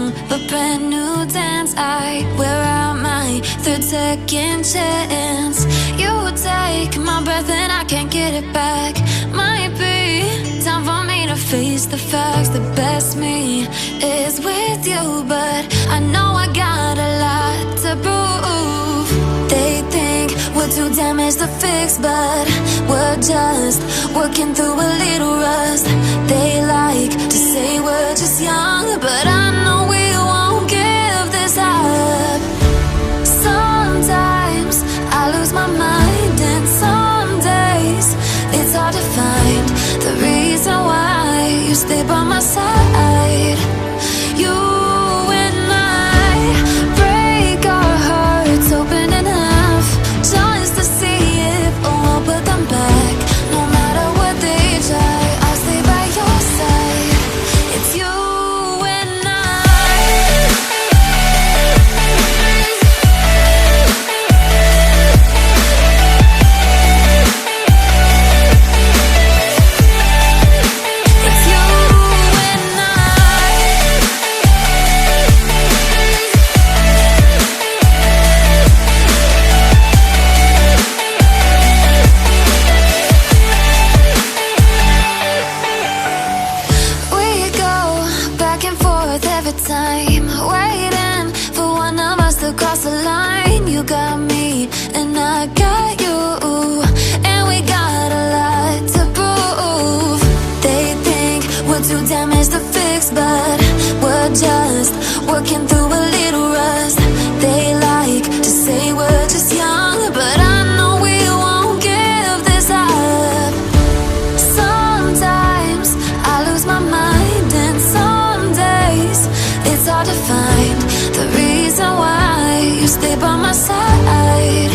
a brand new dance. I wear out my third second chance. You take my breath and I can't get it back. Might be time for me to face the facts. The best me is with you, but I know I got a lot to prove. They think we're too damaged to fix, but we're just working through a little rust. They like to say we're just young, but I know we won't give this up. Sometimes I lose my mind, and some days it's hard to find the reason why you stay by my side. You and I break our hearts open in half, just to see if we'll put them back. No matter what they try, I'll stay by your side. It's you and time, waiting for one of us to cross the line. You got me and I got you, and we got a lot to prove. They think we're too damaged to fix, but we're just working through a little rust. They like to say we're just young, but I know we won't give this up. Sometimes I lose my mind, and some days it's hard to find the reason why you stay by my side.